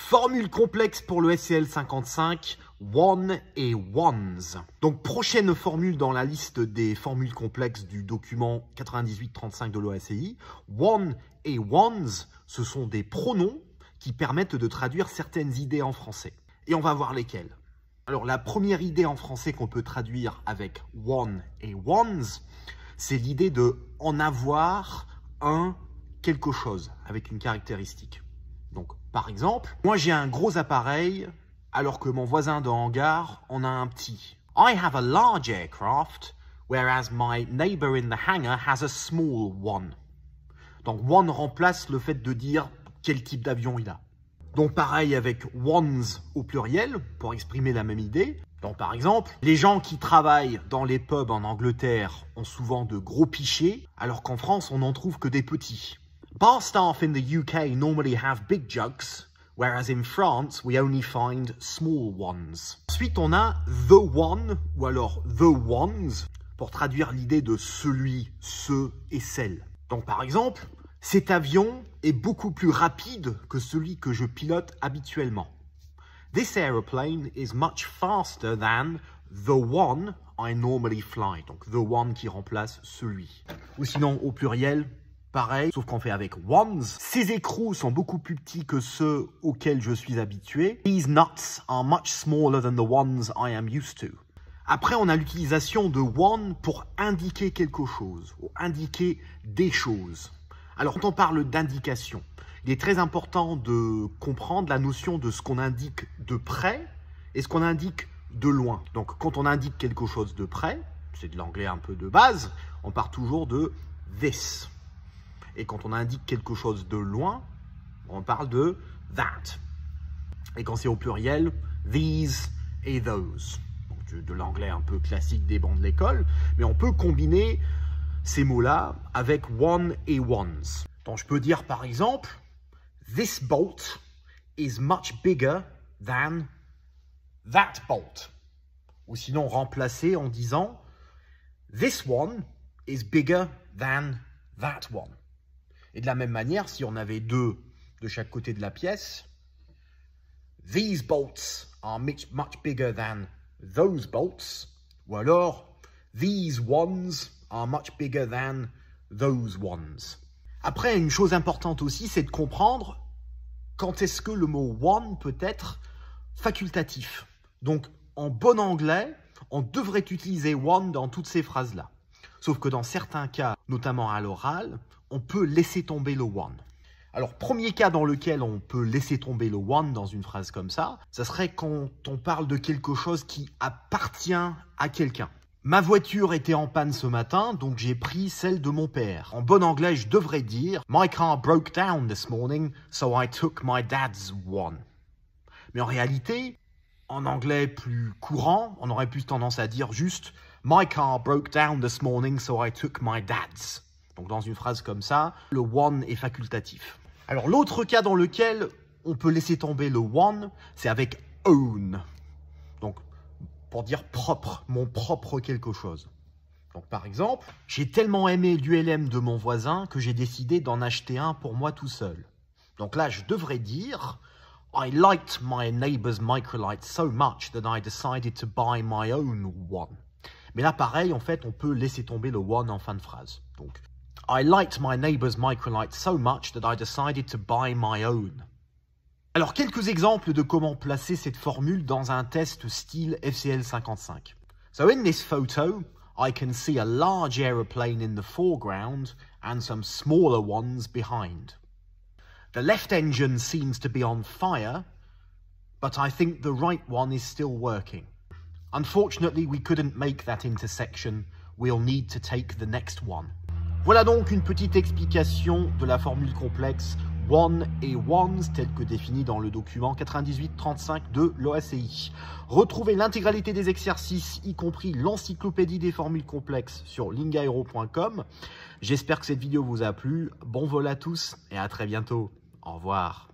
Formule complexe pour le SCL 55, one et ones. Donc prochaine formule dans la liste des formules complexes du document 9835 de l'OACI. One et ones, ce sont des pronoms qui permettent de traduire certaines idées en français. Et on va voir lesquelles. Alors la première idée en français qu'on peut traduire avec one et ones, c'est l'idée de en avoir un quelque chose avec une caractéristique. Donc par exemple, moi j'ai un gros appareil alors que mon voisin de hangar en a un petit. I have a large aircraft whereas my neighbor in the hangar has a small one. Donc one remplace le fait de dire quel type d'avion il a. Donc pareil avec ones au pluriel pour exprimer la même idée. Donc par exemple, les gens qui travaillent dans les pubs en Angleterre ont souvent de gros pichets, alors qu'en France on n'en trouve que des petits. Bar staff in the UK normally have big jugs, whereas in France we only find small ones. Ensuite on a the one ou alors the ones pour traduire l'idée de celui, ce et celle. Donc par exemple, cet avion est beaucoup plus rapide que celui que je pilote habituellement. This aeroplane is much faster than the one I normally fly. Donc the one qui remplace celui. Ou sinon au pluriel, pareil, sauf qu'on fait avec ones. Ces écrous sont beaucoup plus petits que ceux auxquels je suis habitué. These nuts are much smaller than the ones I am used to. Après, on a l'utilisation de one pour indiquer quelque chose, ou indiquer des choses. Alors, quand on parle d'indication, il est très important de comprendre la notion de ce qu'on indique de près et ce qu'on indique de loin. Donc, quand on indique quelque chose de près, c'est de l'anglais un peu de base, on part toujours de this. Et quand on indique quelque chose de loin, on parle de that. Et quand c'est au pluriel, these et those. Donc, de l'anglais un peu classique des bancs de l'école, mais on peut combiner ces mots-là avec one et ones. Donc je peux dire par exemple, this bolt is much bigger than that bolt. Ou sinon remplacer en disant, this one is bigger than that one. Et de la même manière, si on avait deux de chaque côté de la pièce, these bolts are much bigger than those bolts. Ou alors, these ones are much bigger than those ones. Après, une chose importante aussi, c'est de comprendre quand est-ce que le mot one peut être facultatif. Donc, en bon anglais, on devrait utiliser one dans toutes ces phrases-là. Sauf que dans certains cas, notamment à l'oral, on peut laisser tomber le one. Alors, premier cas dans lequel on peut laisser tomber le one dans une phrase comme ça serait quand on parle de quelque chose qui appartient à quelqu'un. Ma voiture était en panne ce matin, donc j'ai pris celle de mon père. En bon anglais, je devrais dire « My car broke down this morning, so I took my dad's one ». Mais en réalité, en anglais plus courant, on aurait plus tendance à dire juste « My car broke down this morning, so I took my dad's ». Donc dans une phrase comme ça, le one est facultatif. Alors l'autre cas dans lequel on peut laisser tomber le one, c'est avec own. Donc pour dire propre, mon propre quelque chose. Donc par exemple, j'ai tellement aimé l'ULM de mon voisin que j'ai décidé d'en acheter un pour moi tout seul. Donc là, je devrais dire I liked my neighbor's microlight so much that I decided to buy my own one. Mais là, pareil, en fait, on peut laisser tomber le one en fin de phrase. Donc, I liked my neighbor's microlight so much that I decided to buy my own. Alors, quelques exemples de comment placer cette formule dans un test style FCL 55. So, in this photo, I can see a large aeroplane in the foreground and some smaller ones behind. The left engine seems to be on fire, but I think the right one is still working. Unfortunately, we couldn't make that intersection. We'll need to take the next one. Voilà donc une petite explication de la formule complexe one et ones telle que définie dans le document 9835 de l'OACI. Retrouvez l'intégralité des exercices, y compris l'encyclopédie des formules complexes sur lingaero.com. J'espère que cette vidéo vous a plu. Bon vol à tous et à très bientôt. Au revoir.